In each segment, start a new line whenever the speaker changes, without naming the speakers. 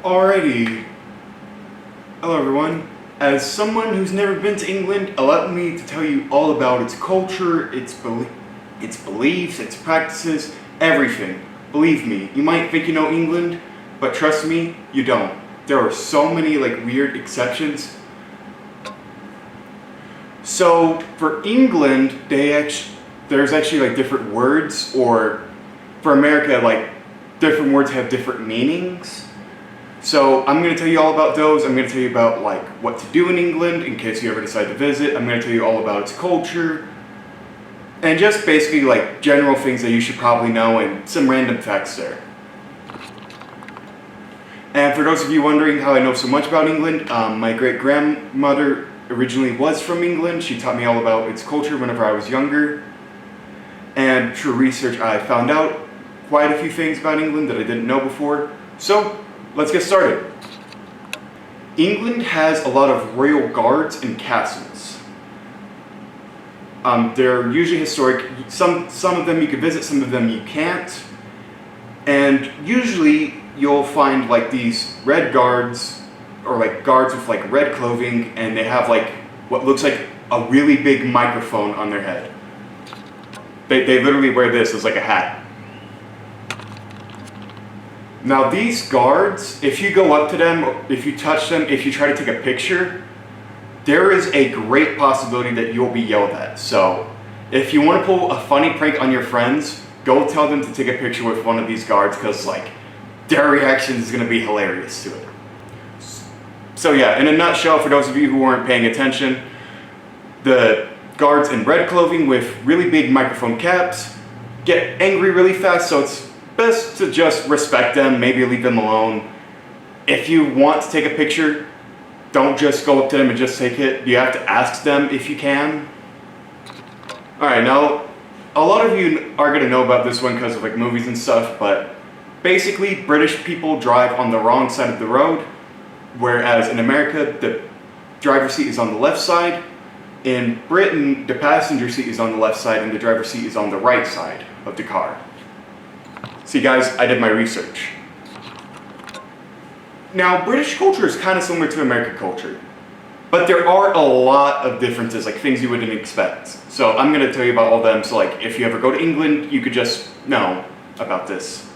Alrighty. Hello everyone. As someone who's never been to England, allow me to tell you all about its culture, its beliefs, its practices, everything. Believe me, you might think you know England, but trust me, you don't. There are so many weird exceptions. So for England, there's actually different words, or for America, different words have different meanings. So I'm going to tell you all about those. I'm going to tell you about what to do in England in case you ever decide to visit. I'm going to tell you all about its culture, and just basically general things that you should probably know and some random facts there. And for those of you wondering how I know so much about England, my great-grandmother originally was from England. She taught me all about its culture whenever I was younger. And through research, I found out quite a few things about England that I didn't know before. So let's get started. England has a lot of royal guards and castles. They're usually historic. Some of them you can visit, some of them you can't. And usually you'll find these red guards, or guards with red clothing, and they have what looks like a really big microphone on their head. They literally wear this as a hat. Now these guards, if you go up to them, if you touch them, if you try to take a picture, there is a great possibility that you'll be yelled at. So if you want to pull a funny prank on your friends, go tell them to take a picture with one of these guards, because their reaction is going to be hilarious to it. So yeah, in a nutshell, for those of you who weren't paying attention, the guards in red clothing with really big microphone caps get angry really fast, so it's best to just respect them, maybe leave them alone. If you want to take a picture, don't just go up to them and just take it. You have to ask them if you can. Alright, now, a lot of you are going to know about this one because of movies and stuff, but basically British people drive on the wrong side of the road, whereas in America the driver's seat is on the left side. In Britain, the passenger seat is on the left side and the driver's seat is on the right side of the car. See guys, I did my research. Now, British culture is kind of similar to American culture, but there are a lot of differences, things you wouldn't expect. So I'm going to tell you about all of them, so if you ever go to England, you could just know about this.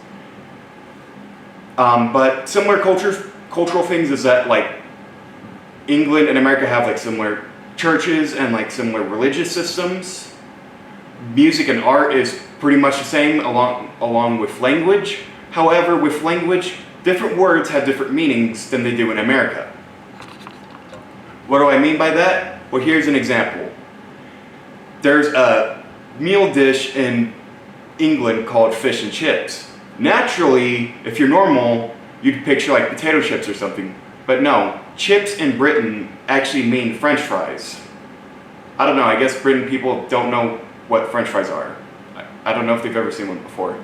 But similar cultural things is that England and America have similar churches and similar religious systems. Music and art is pretty much the same along with language. However, with language, different words have different meanings than they do in America. What do I mean by that? Well, here's an example. There's a meal dish in England called fish and chips. Naturally, if you're normal, you'd picture potato chips or something. But no, chips in Britain actually mean French fries. I don't know, I guess Britain people don't know what French fries are. I don't know if they've ever seen one before.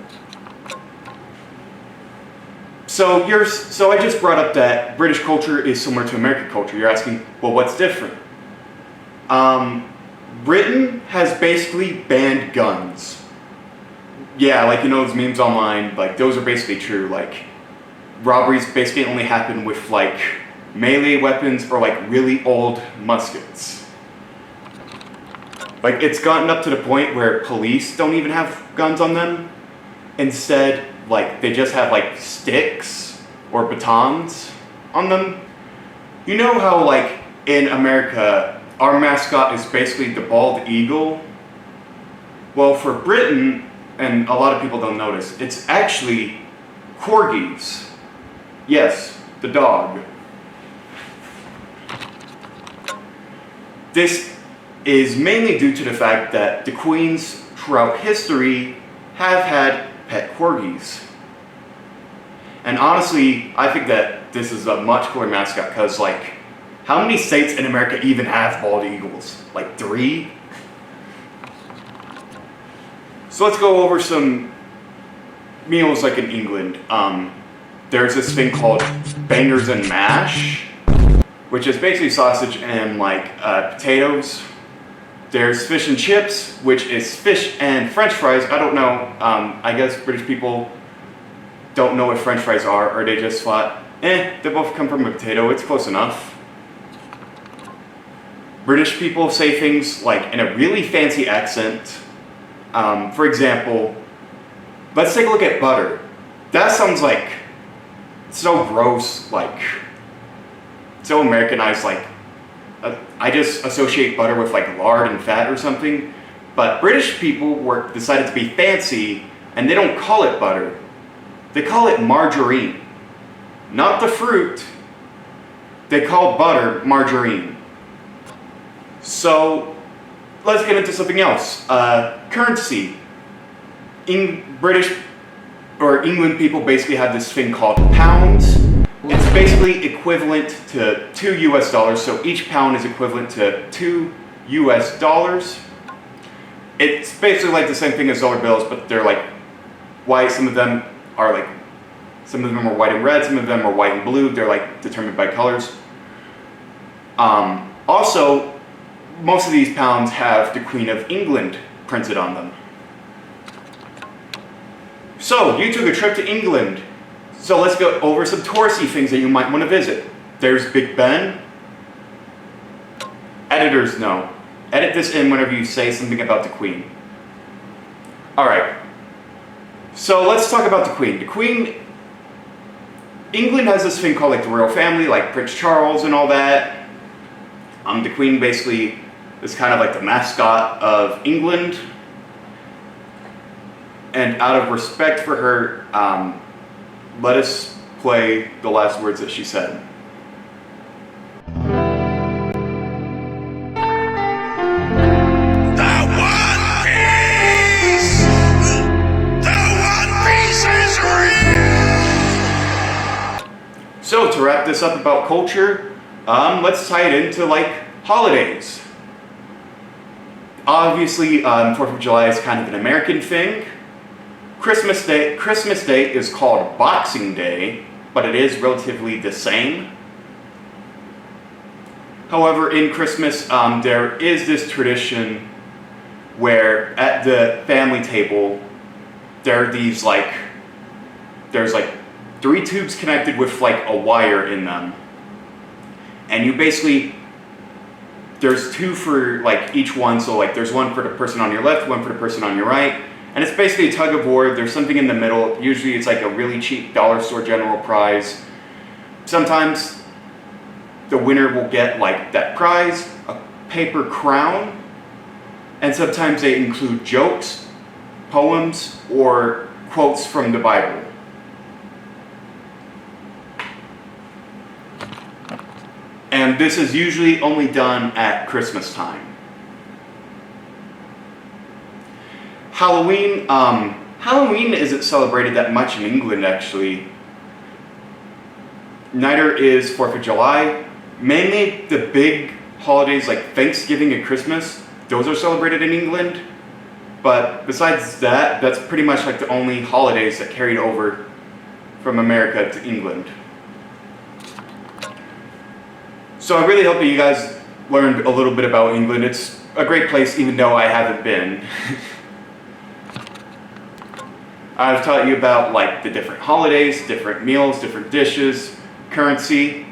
So I just brought up that British culture is similar to American culture. You're asking, well, what's different? Britain has basically banned guns. Yeah, those memes online, those are basically true. Robberies basically only happen with melee weapons or really old muskets. It's gotten up to the point where police don't even have guns on them. Instead, they just have sticks or batons on them. You know how in America, our mascot is basically the bald eagle? Well, for Britain, and a lot of people don't notice, it's actually corgis. Yes, the dog. This is mainly due to the fact that the queens throughout history have had pet corgis. And honestly, I think that this is a much cooler mascot because how many states in America even have bald eagles? 3? So let's go over some meals in England. There's this thing called bangers and mash, which is basically sausage and potatoes. There's fish and chips, which is fish and French fries. I don't know, I guess British people don't know what French fries are, or they just thought They both come from a potato, it's close enough. British people say things like in a really fancy accent. For example, let's take a look at butter. That sounds like so gross, like so Americanized, like I just associate butter with like lard and fat or something. But British people decided to be fancy, and they don't call it butter. They call it margarine. Not the fruit. They call butter margarine. So let's get into something else. Currency. British or England people basically have this thing called pounds. It's basically equivalent to 2 US dollars, so each pound is equivalent to 2 US dollars. It's basically like the same thing as dollar bills, but they're like white. Some of them are white and red, some of them are white and blue. They're like determined by colors. Also, most of these pounds have the Queen of England printed on them. So, you took a trip to England. So let's go over some touristy things that you might want to visit. There's Big Ben. Editors know. Edit this in whenever you say something about the Queen. Alright. So let's talk about the Queen. The Queen, England has this thing called like the royal family, like Prince Charles and all that. The Queen basically is kind of like the mascot of England. And out of respect for her, let us play the last words that she said. So to wrap this up about culture, let's tie it into like holidays. Obviously, 4th of July is kind of an American thing. Christmas Day is called Boxing Day, but it is relatively the same. However, in Christmas, there is this tradition where at the family table, there's like 3 tubes connected with like a wire in them. And you basically, there's 2 for like each one, so like there's one for the person on your left, one for the person on your right. And it's basically a tug of war. There's something in the middle. Usually it's like a really cheap dollar store general prize. Sometimes the winner will get like that prize, a paper crown, and sometimes they include jokes, poems, or quotes from the Bible. And this is usually only done at Christmas time. Halloween isn't celebrated that much in England, actually. Neither is 4th of July. Mainly the big holidays like Thanksgiving and Christmas, those are celebrated in England. But besides that, that's pretty much like the only holidays that carried over from America to England. So I really hope that you guys learned a little bit about England. It's a great place, even though I haven't been. I've taught you about like the different holidays, different meals, different dishes, currency.